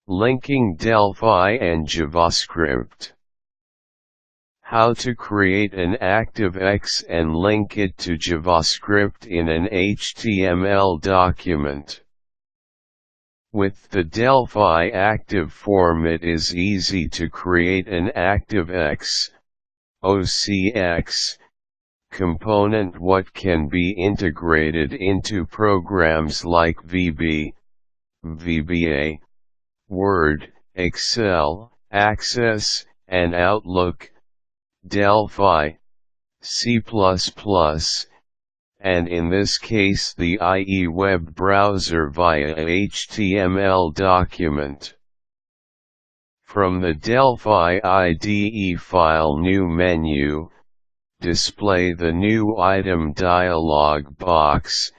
Linking Delphi and JavaScript. How to create an ActiveX and link it to JavaScript in an HTML document. With the Delphi Active Form, it is easy to create an ActiveX OCX component what can be integrated into programs like VB, VBA, Word, Excel, Access, and Outlook, Delphi, C++, and in this case the IE web browser via HTML document. From the Delphi IDE File new menu, display the new item dialog box,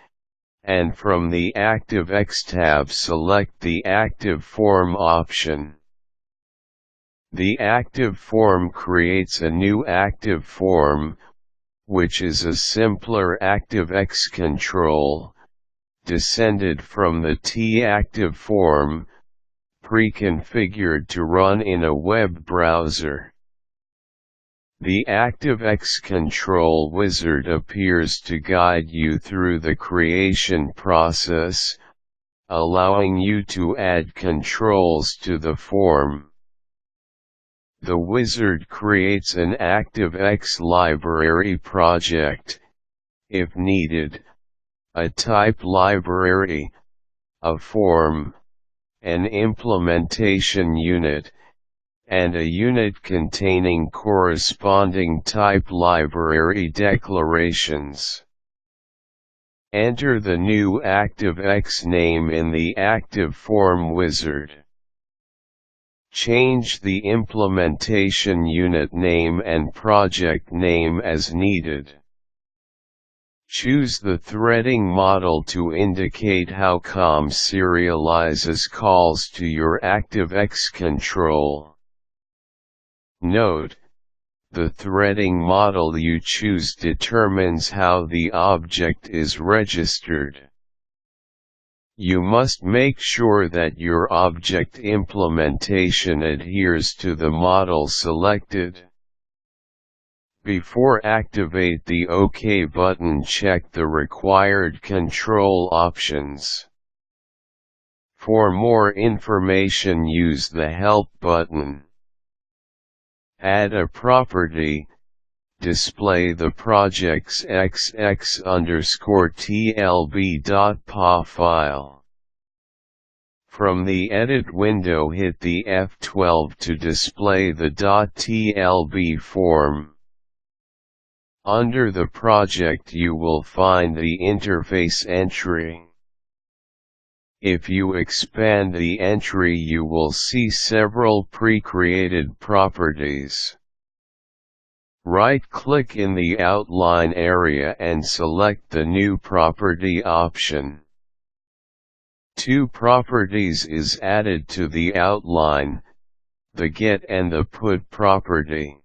and from the ActiveX tab select the ActiveForm option. The ActiveForm creates a new ActiveForm, which is a simpler ActiveX control, descended from the TActiveForm, pre-configured to run in a web browser. The ActiveX Control Wizard appears to guide you through the creation process, allowing you to add controls to the form. The wizard creates an ActiveX Library project, if needed, a type library, a form, an implementation unit, and a unit containing corresponding type library declarations. Enter the new ActiveX name in the ActiveForm wizard. Change the implementation unit name and project name as needed. Choose the threading model to indicate how COM serializes calls to your ActiveX control. Note: the threading model you choose determines how the object is registered. You must make sure that your object implementation adheres to the model selected. Before activate the OK button, check the required control options. For more information, use the Help button. Add a property. Display the project's xx_tlb.pa file. From the Edit window, hit the F12 to display the .tlb form. Under the project you will find the interface entry. If you expand the entry, you will see several pre-created properties. Right-click in the outline area and select the New Property option. Two properties is added to the outline, the Get and the Put property.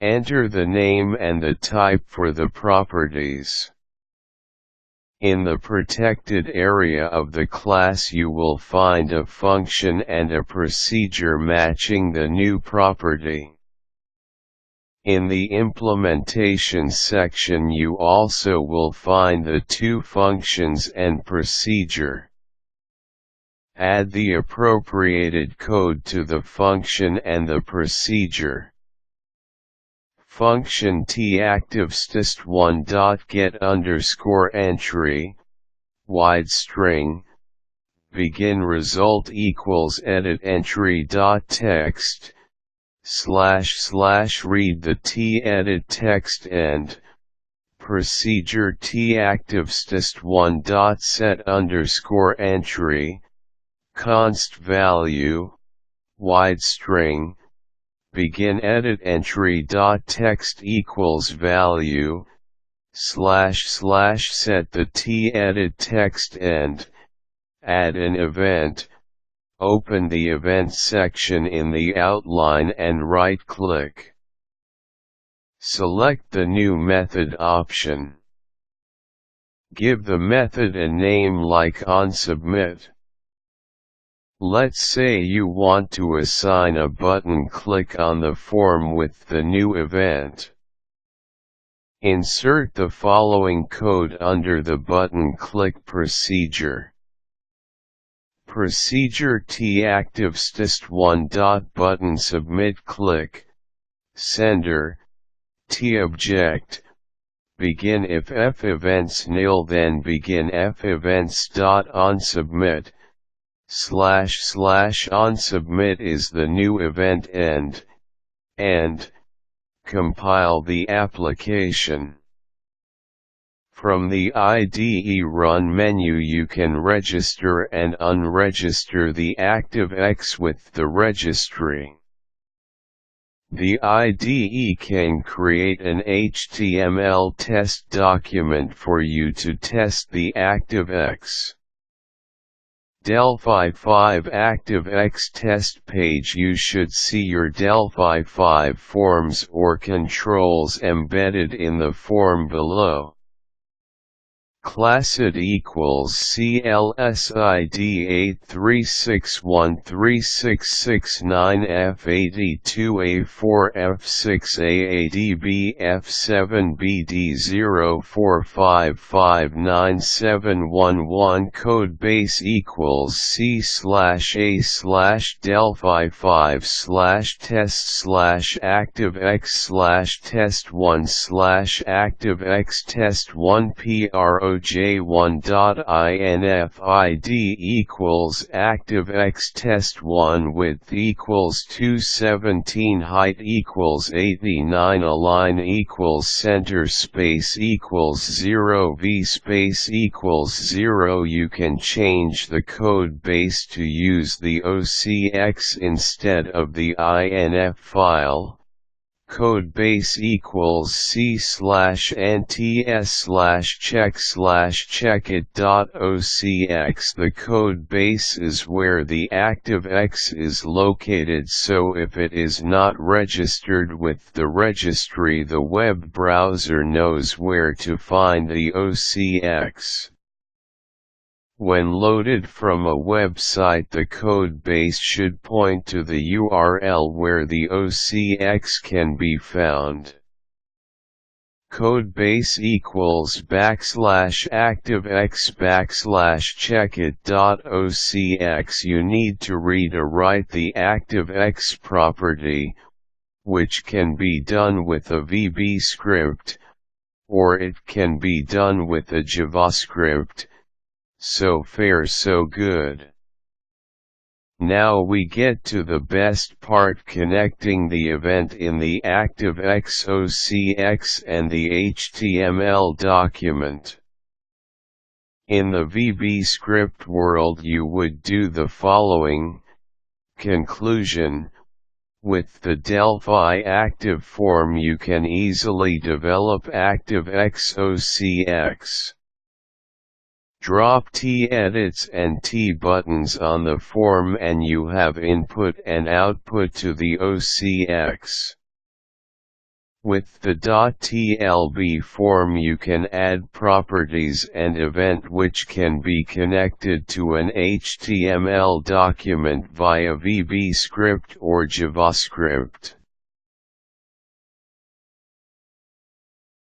Enter the name and the type for the properties. In the protected area of the class you will find a function and a procedure matching the new property. In the implementation section you also will find the two functions and procedure. Add the appropriated code to the function and the procedure. Function TActiveStist1.get_entry, wide string, begin result equals edit entry.text, / read the edit text end, procedure TActiveStist1.set_entry, const value, wide string, begin edit entry.text equals value, / set the edit text end, add an event, open the event section in the outline and right-click. Select the New Method option. Give the method a name like onSubmit. Let's say you want to assign a button click on the form with the new event. Insert the following code under the button click procedure. Procedure TActiveX1.button submit click, sender, TObject, begin if fEvents nil then begin fEvents.onSubmit, //onSubmit is the new event end, and compile the application. From the IDE Run menu you can register and unregister the ActiveX with the registry. The IDE can create an HTML test document for you to test the ActiveX. Delphi 5 ActiveX test page. You should see your Delphi 5 forms or controls embedded in the form below. Class ID equals CLSID 83613669F82A4 F6A ADB F7BD04559711 code base equals C/A/Delphi5/test/ActiveX/test1/ActiveX test1 PROJ1.INF equals ActiveX test1 width equals 217 height equals 89 align equals center space equals 0 vspace equals 0. You can change the code base to use the OCX instead of the INF file. Code base equals C/NTS/check/checkit.ocx. The code base is where the ActiveX is located, so if it is not registered with the registry, the web browser knows where to find the OCX. When loaded from a website, the code base should point to the URL where the OCX can be found. Code base equals \ActiveX\checkit.ocx. You need to read or write the ActiveX property, which can be done with a VB script, or it can be done with a JavaScript. So far so good. Now we get to the best part, connecting the event in the ActiveX OCX and the HTML document. In the VB script world you would do the following. Conclusion: with the Delphi Active Form you can easily develop ActiveX OCX. Drop T edits and T buttons on the form and you have input and output to the OCX. With the .tlb form you can add properties and event which can be connected to an HTML document via VB script or JavaScript.